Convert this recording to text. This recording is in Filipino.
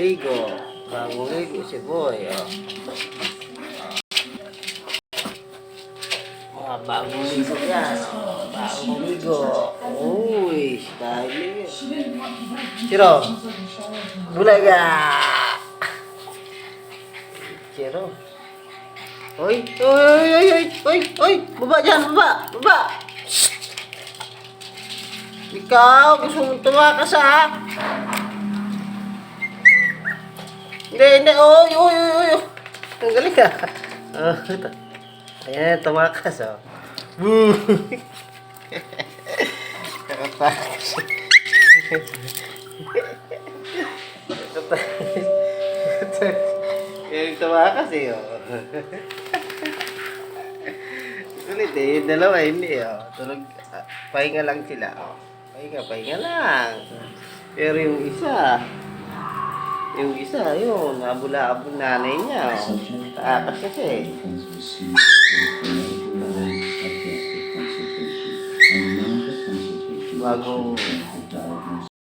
ligo. Bagong ligo si Boy. Oh. Bagong ligo yan. Oh. Bagong ligo. Uy, dahil. Siro. Bulaga. Siro. Oy, oy, oy, oy, oy, oy. Baba dyan, baba, baba. Ikaw, gusto mong tumakas ha? Hindi, oy, oy, oy, oy. Ang galing ka. Oh, ito. Ayan, tumakas, oh. Boo! Nakatakas. Nakatakas. Yung tumakas, eh, oh. Sulit, eh. Yung dalawa, hindi, oh. Tulog, pahinga lang sila, oh. Pahinga lang. Pero yung isa, yun, nabula-abong nanay niya, oh. Taakas kasi, eh. Bagong